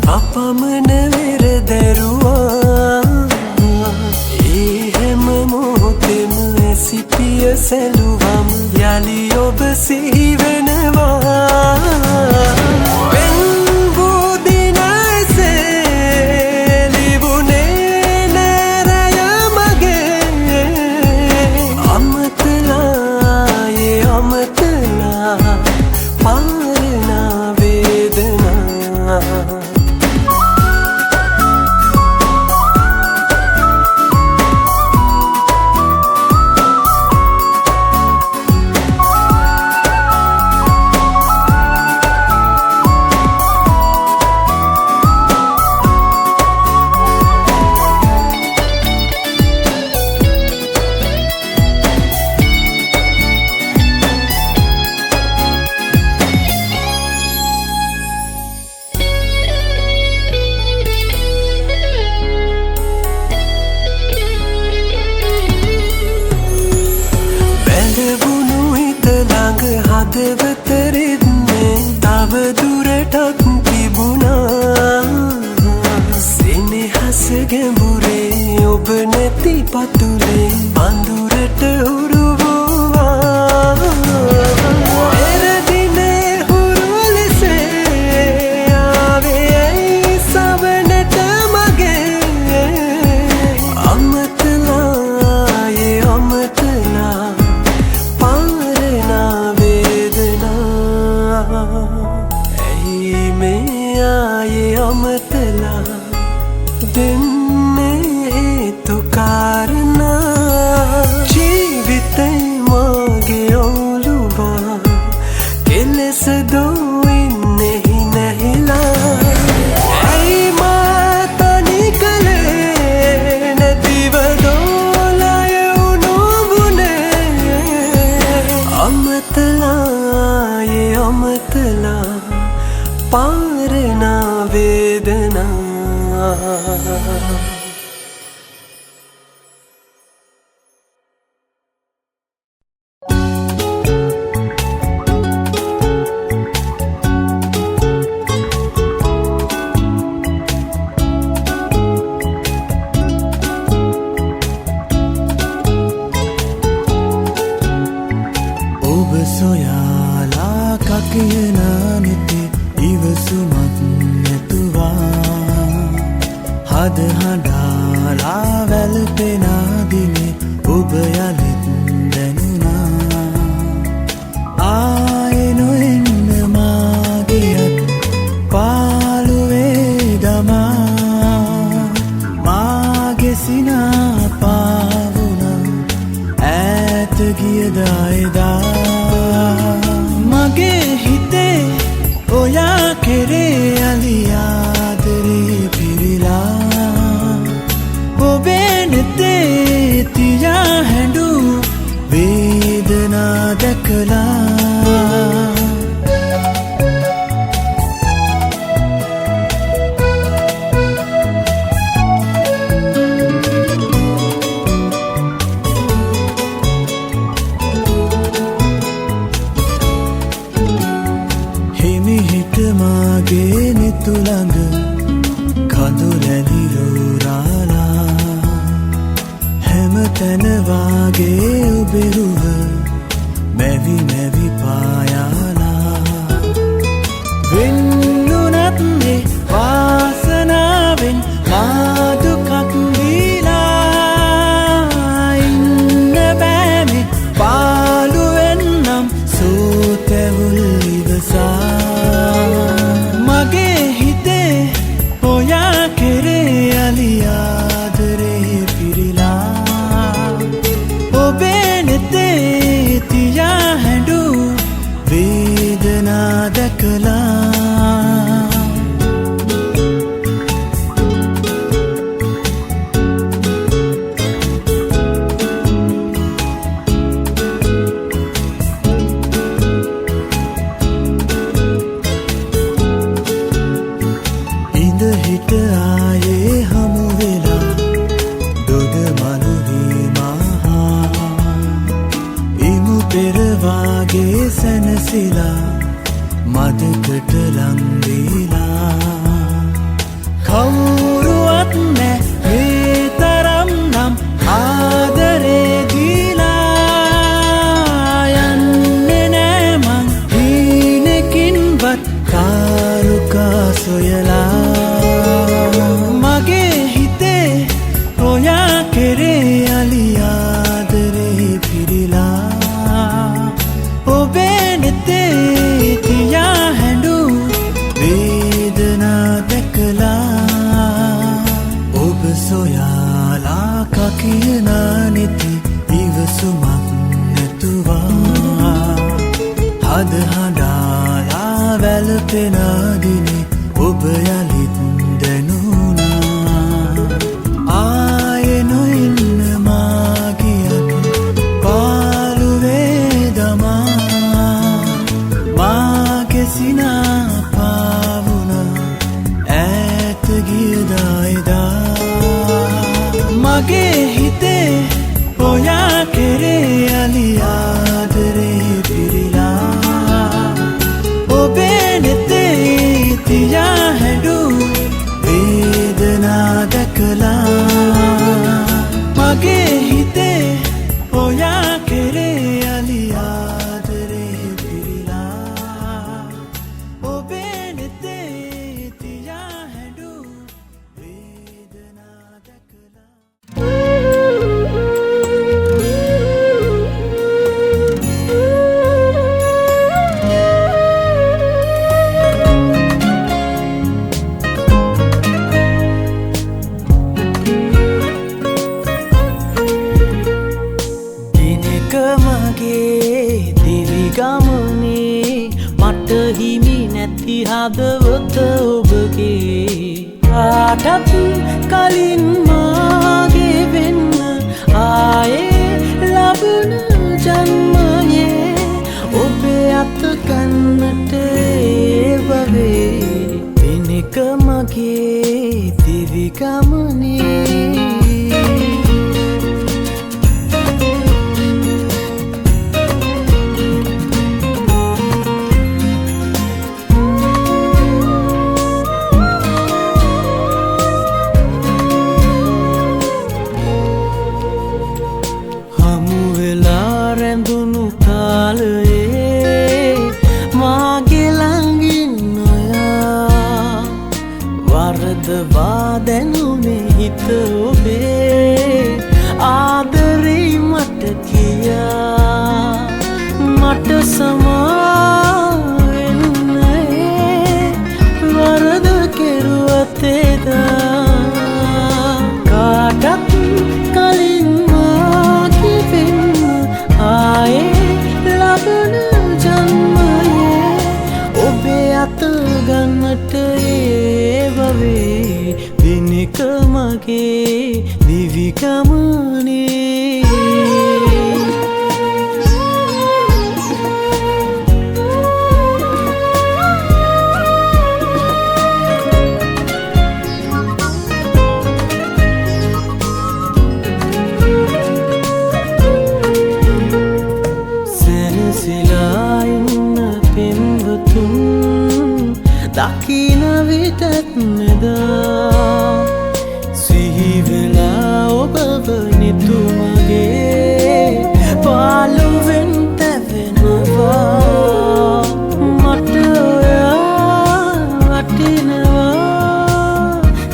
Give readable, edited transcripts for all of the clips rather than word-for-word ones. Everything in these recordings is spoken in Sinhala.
අපමණ වෙර දැරුවා ඒ හැම මොහොතෙම සිපිය සැලුවම් යලි ඔබ සිහි වෙනවා සැනසෙලා මදකට ලං වෙලා ගියදායදා මගේ හිතේ ඔයා කෙරේ අලි ආදරේ පිරිලා ඔබේ නෙතේ තියා හැඩු වේදනා දැකලා මගේ හිතේ ඔයා කෙරේ අලි ආදරේ පිරිලා ඔබේ නෙතේ තියා හැඩු වේදනා දැකලා මගේ දිවි ගමනේ මට හිමි නැති හදවත ඔබගේ ආටත් කලින් මාගේ වෙන්න ආයේ ලබන ජන්මයේ ඔබේ අත ගන්නට වගේ දිනක මගේ දිවි ගමනේ දැනුනේ හිත ඔබේ ආදරේ මට කියා මට සමාවෙන්නේ වරද කෙරුවත් එදා කාටත් කලින් මාගේ වෙන්න ආයේ ලබන ජන්මයේ ඔබේ අත ගන්නට දිනක මගේ දිවි ගමනේ සැනසීලා ඉන්න පෙම්වතුන් දකින විටත් මෙදා සිහිවෙලා ඔබව නිතුමගේ පාළුවෙන් තැවෙනවා මට ඔයා වටිනවා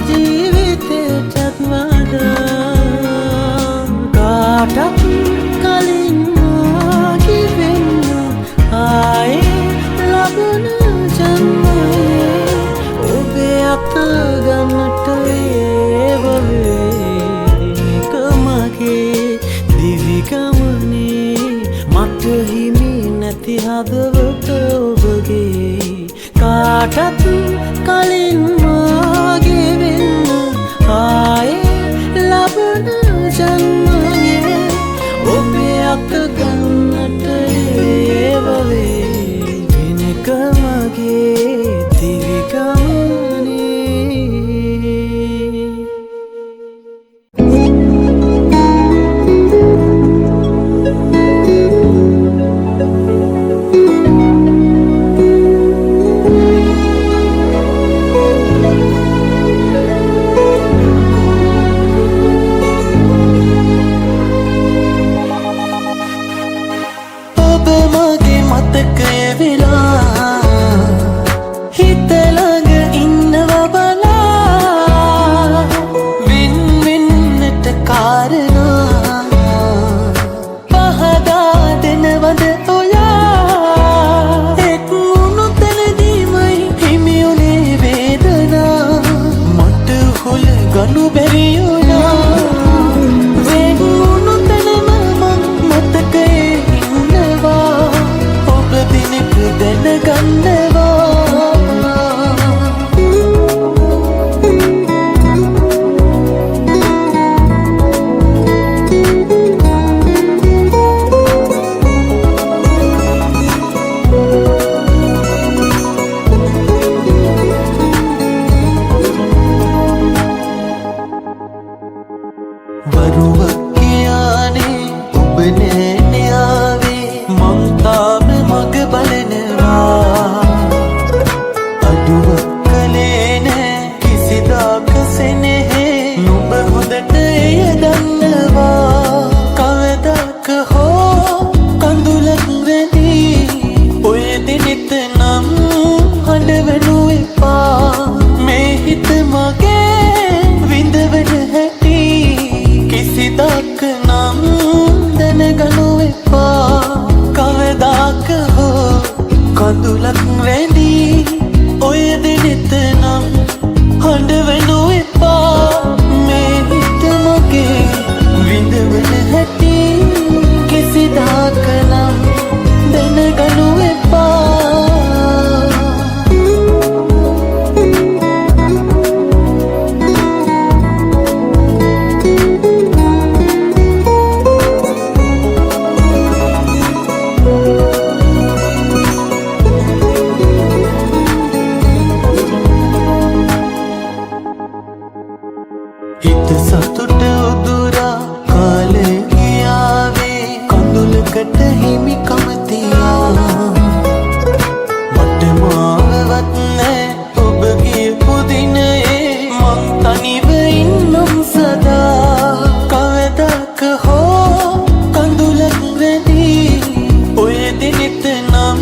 ජීවිතේටත් වඩා කාටත් කලින් මාගේ වෙන්න ආයේ ලබන ජන්මයේ ඔබේ අත ගන්නට දිනක මගේ දිවි ගමනේ මට හිමි නැති හදවත ඔබගේ කාටත් කලින් මාගේ වෙන්න ආයේ ලබන ජන්මයේ ඔබේ අත ගන්නට වගේ දිනක මගේ දිවි ගමනේ හිත සතුට උදුරා කාලේ ගියාවේ කඳුලකට හිමිකම තියා මට මාවවත් නෑ ඔබ ගියපු දිනේ මං තනිව ඉන්නම් සදා කවදාක හෝ කඳුලක් වැඩි ඔය දිනෙත් නම්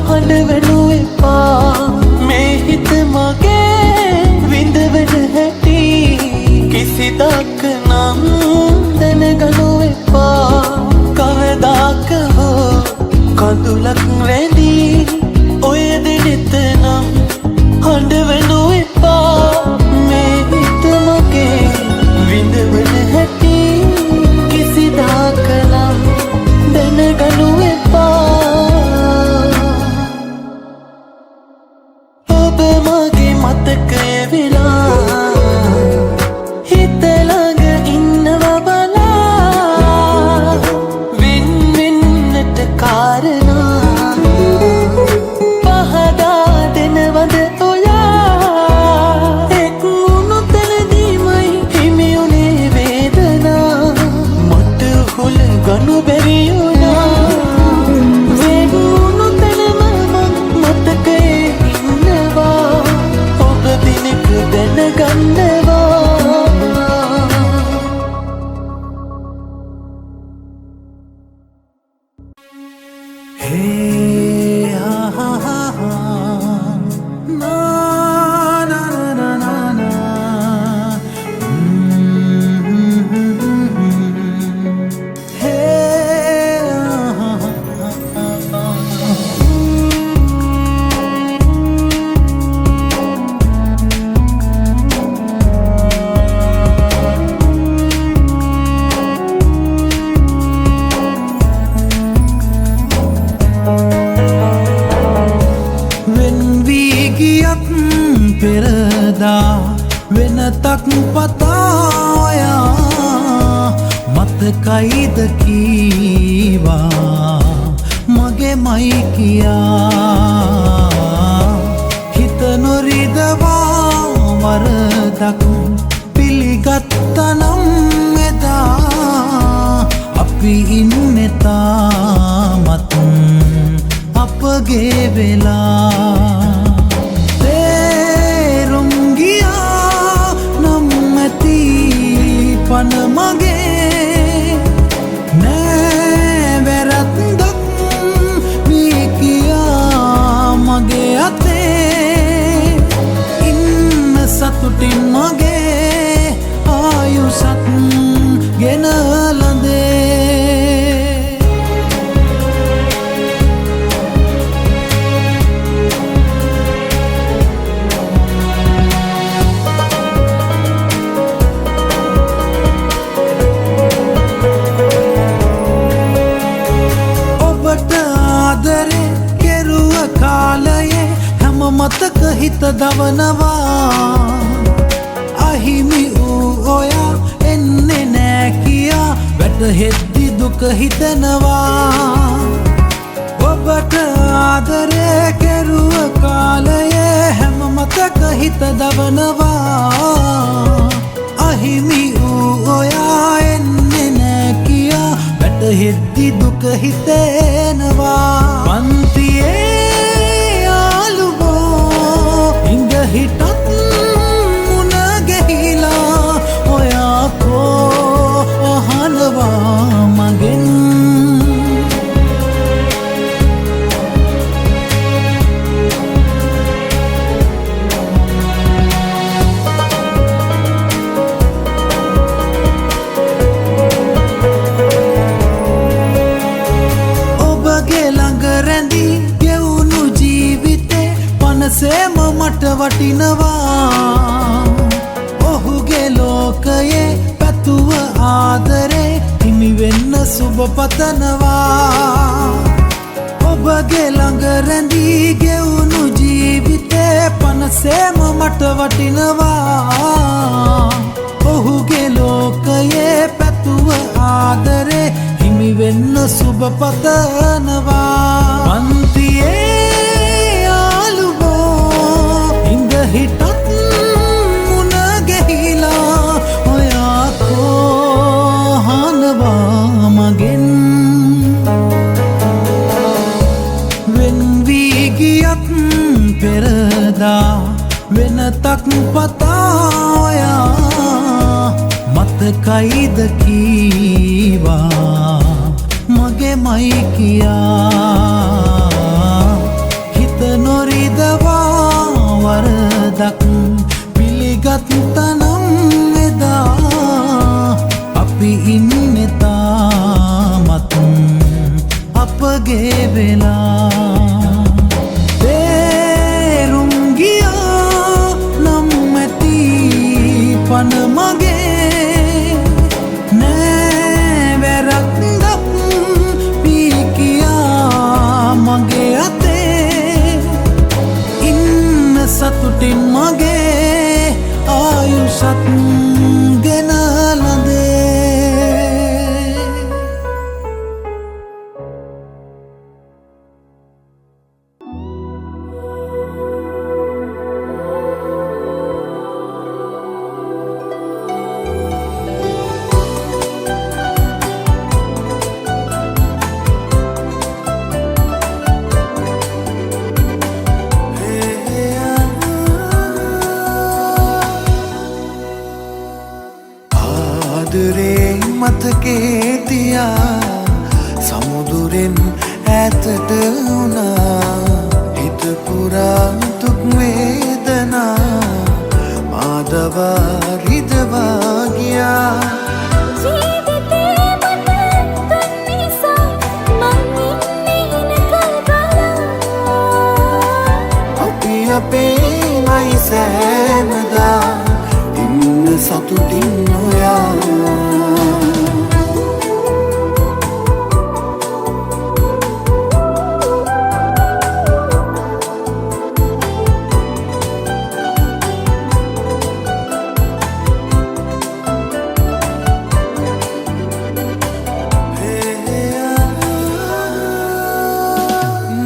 හඬවනු එපා මේ හිත මගේ විඳවන හැටි කිසිදාක නම් දැනගනු එපා කවදාක හෝ කඳුලක් වැඩි ඔය දිනෙත් නම් හඬවනු එපා මේ හිත මගේ විඳවන හැටි කිසිදාක නම් දැනගනු එපා ඔබ මගේ මතකය වෙලා හිත ළඟ ඉන්නවා බලා වෙන් වෙන්නට කාරණා පහදා දෙනවද ඔයා එක් වුණු තැනදීමයි හිමි වුණේ වේදනා මට හුල ගනු බැරි වුණා වෙන් වුණු තැනම මං මතකයේ ඉන්නවා ඔබ දිනක දැනගන්නවා Hey, ha ha ha ha, na na na na na, hey, ha ha ha ha. වෙන් වී ගියත් පෙරදා වෙනතක් පතායා මතකයිද කීවා මගේමයි කියා හිත නොරිදවා වරදක් පිළිගත්තනම් එදා අපි ඉන්නේ තාමත් අපගේ වෙලා තේරුම් ගියා නම් ඇති පන මගේ නෑ වැරද්දක් වී කියා මගේ අතේ ඉන්න සතුටින් මගේ ආයුසත් ගෙනලඳේ මතක හිත දවනවා අහිමි වූ ඔයා එන්නේ නෑ කියා වැටහෙද්දි දුක හිතනවා ඔබට ආදරේ කෙරුව කාලයේ හැම මතක හිත දවනවා අහිමි වූ ඔයා එන්නේ නෑ කියා වැටහෙද්දි දුක හිතෙනවා පන්තියේ හිටත් මුණ ගැහිලා ඔයා කෝ අහනවා මගෙන් ඔබගේ ළඟ රැඳී ගෙවුණු ජීවිතේ පනසේම මට වටිනවා ඔහුගේ ලෝකයේ පැතුව ආදරේ හිමි වෙන්න සුබ පතනවා ඔබගේ ළඟ රැඳී ගෙවුණු ජීවිතේ පනසේම මට වටිනවා ඔහුගේ ලෝකයේ පැතුව ආදරේ හිමි වෙන්න සුබ පතනවා පන්තියේ හිටත් මුණ ගැහිලා මතකයිද කීවා මගේමයි කියා හිත නොරිදවා වරදක් පිළිගත් තනම් එදා අපි ඉන්නේ තාමත් අපගේ වෙලා තේරුම් ගියා නම් ඇති පන මගේ නෑ වැරද්දක් පී කියා මගේ අතේ ඉන්න සතුටින් මගේ ආයුෂත් ගෙනලදේ ආදරේ මතකේ තියා සමුදුරෙන් ඈතට වුණා හිත පුරා දුක් වේදනා මාදවා රිදවා ගියා ජීවිතේ මට තුන් නිසා මං ඉන්නේ කල්පනා අපි අපේමයි සෑමදා ඉන්න සතුටින් නොයා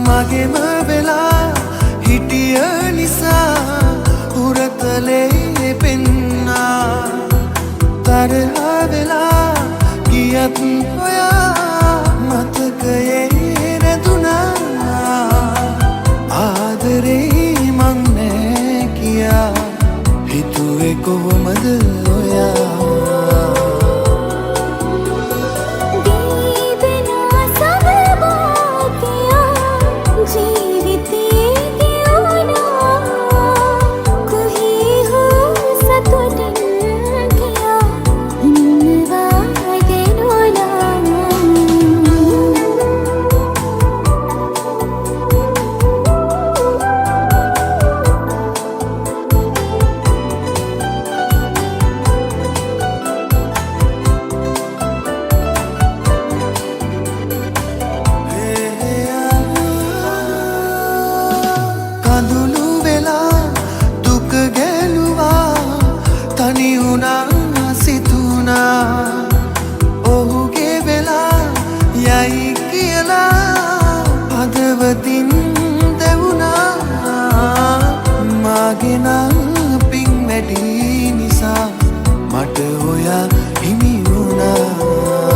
මගේම වෙලා හිටිය නිසා උරතලේ පෙන්නා තරහ වෙලා ගියත් ඔයා මතකයේ රැඳුණා ආදරේ මං නෑ කියා හිතුවේ කොහොමද ඔයා කඳුළු වෙලා දුක ගැලුවා තනි වුණා සිතුණා ඔහුගේ වෙලා යයි කියලා හදවතින් දෙවුණා මාගේ නම් පින් වැඩි නිසා මට ඔයා හිමි වුණා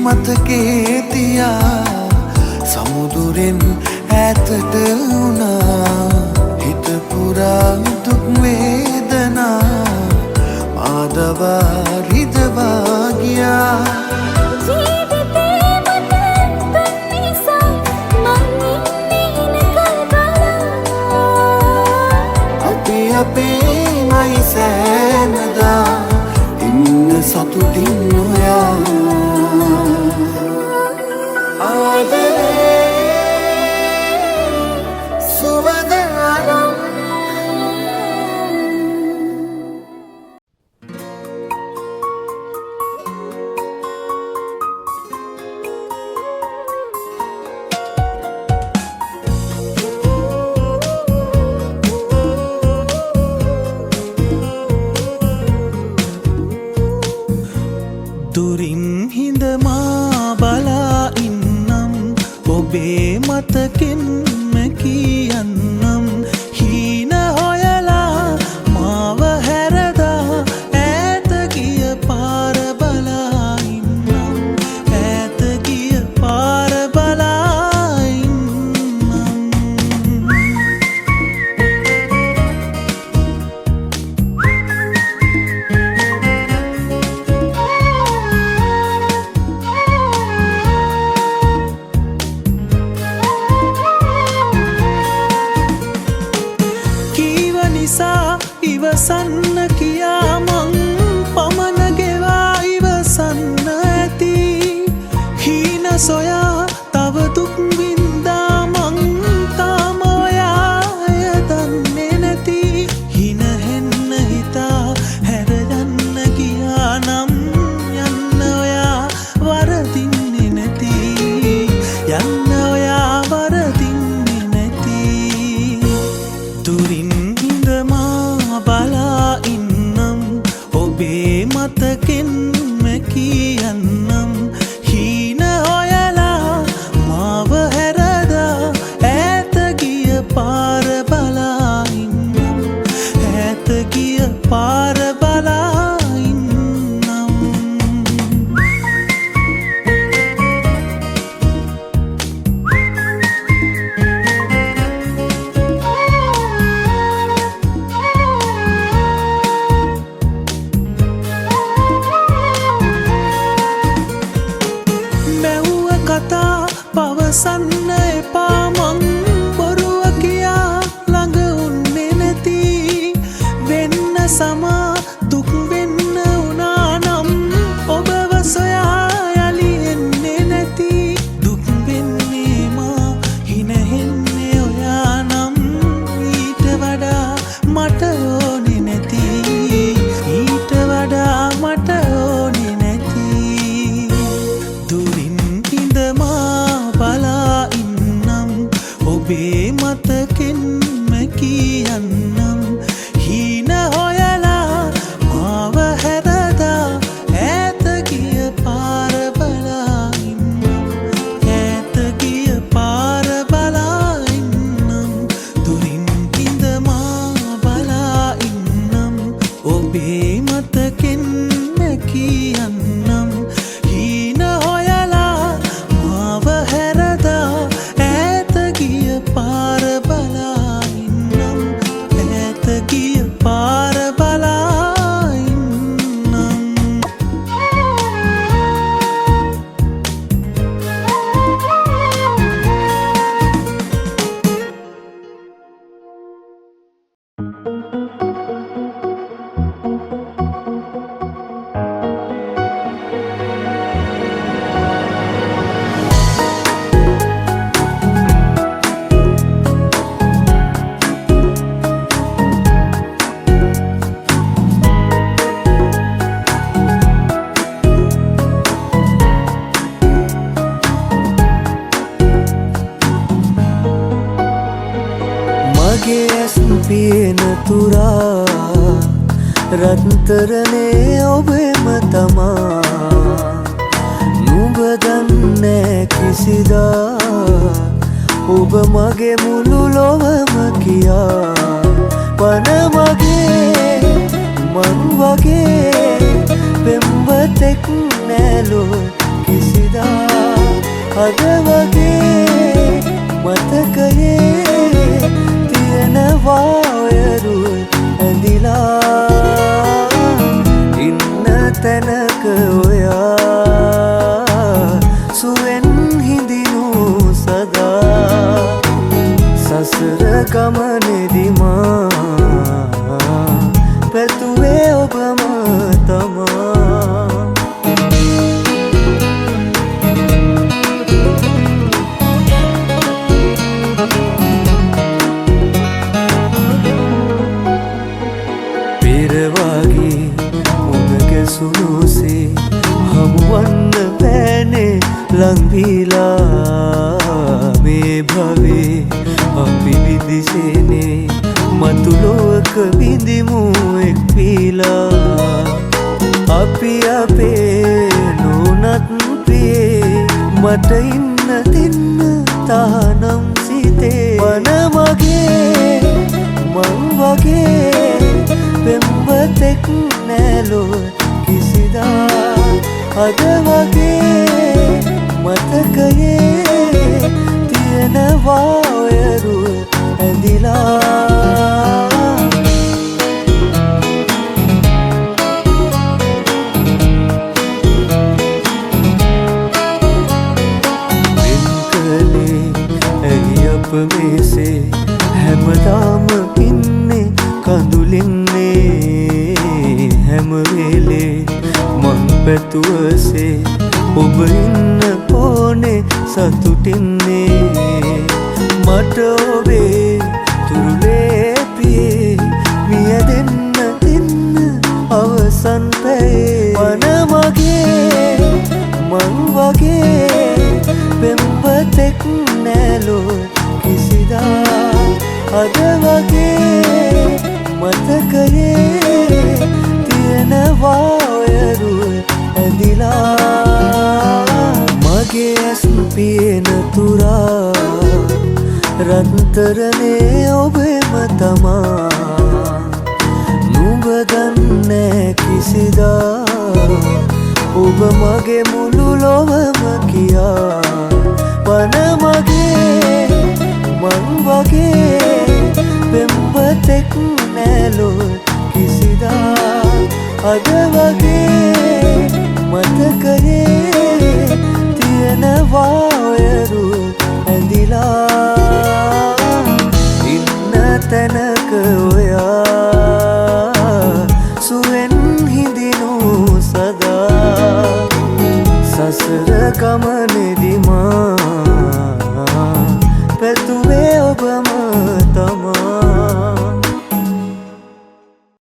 මතකේ තියා සමුදුරෙන් ඈතට වුණා හිත පුරා දුක් වේදනා මාදවා රිදවා ගියා ජීවිතේ මට තුන් නිසා මං ඉන්නේ කල්පනා අපි අපේමයි සෑමදා ඉන්න සතුටින් නොයා දුරින් නිසා ඉවසන්න කියා මං පමන ගෙවා ඉවසන්න ඇති හීන සොයා තව දුක් වින්දා මං තාම ඔයාය දන්නේ නැති හින හෙන්න හිතා හැර යන්න ගියා නම් යන්න ඔයා වරදින්නේ නැති යන්න ඔයා වරදින්නේ නැති දුරින් ඉඳමා බලා ඉන්නම් ඔබේ මතකෙන්ම කියන්නම් හීන හොයලා මාව හැරදා ඈත ගිය පාර බලා ඉන්නම් ඈත ගිය පාර බලා ඉන්නම් මැව්ව කතා පවසන්න එපා මං බොරුව කියා ළඟ උන්නේ නැති වෙන්න සමා දුක් වෙන්න උනා නම් ඔබව සොයා යලි එන්නේ නැති දුක් වෙන්නේ මා හින හෙන්නේ ඔයා නම් ඊට වඩා මට ඕනේ නැති ඊට වඩා මට ඕනේ නැති දුරින් ඉඳමා බලා ඉන්නම් ඔබේ මතකෙන්ම කියන්නම් හීන හොයලා මාව හැරදා ඈත ගිය පාර බලා ඉන්නම් ඈත ගිය පාර බලා ඉන්නම් දුරින් ඉඳමා බලා ඉන්නම් ඔබේ මතකෙන්ම කියන්නම් හීන හොයලා මාව හැරදා ඈත ගිය පාර බලා ඉන්නම් ඈත ගිය පාර බලා ඉන්නම් මගේ ඇස් පියන තුරා රත්තරනේ ඔබෙම තමා නුඹ දන්නේ කිසිදා ඔබ මගේ මුළු ලොවම කියා පන මගේ මං වගේ පෙම්වතෙක් නැලො කිසිදා අද වගේ මතකයේ තියෙනවා ඔයරු ඇඳිලා ඉන්න තැනක ඔයා සුවෙන් හිඳිනු සදා සසර ගමනෙදිමා පැතුවේ ඔබම තමා පෙරවාගේ මුණ ගැසුණුසේ හමුවන්න බෑනේ ලංවීලා මේ භවේ අපි විදිසේනේ මතුලොවක විඳිමු එක් පීලා අපි අපේ නොනත් ප්‍රියේ මට ඉන්න තින්න තානම් සිතේ වන මගේ මං වගේ පෙම්වතෙක් නැලො කිසිදා අද වගේ මතකයේ තියෙනවා ඔයරු ඇඳිලා වෙන් කළේ ඇයි අප මෙසේ පැතුවසේ ඔබ ඉන්න ඕනේ සතුටින්නේ මට ඔබේ තුරුලේ පියේ මිය දෙන්න ඉන්න අවසන් පැයේ වන මගේ මං වගේ පෙම්වතෙක් නෑලෝ කිසිදා අද වගේ මතකයේ තියෙනවා ඔයරුව ඇඳිලා මගේ ඇස් පියන තුරා රත්තරනේ ඔබෙම තමා නුඹ දන්නේ කිසිදා ඔබ මගේ මුළු ලොවම කියා වන මගේ මං වගේ පෙම්වතෙක් නෑලෝ කිසිදා අද වගේ මතකයේ තියෙනවා ඔයරුව ඇඳිලා ඉන්න තැනක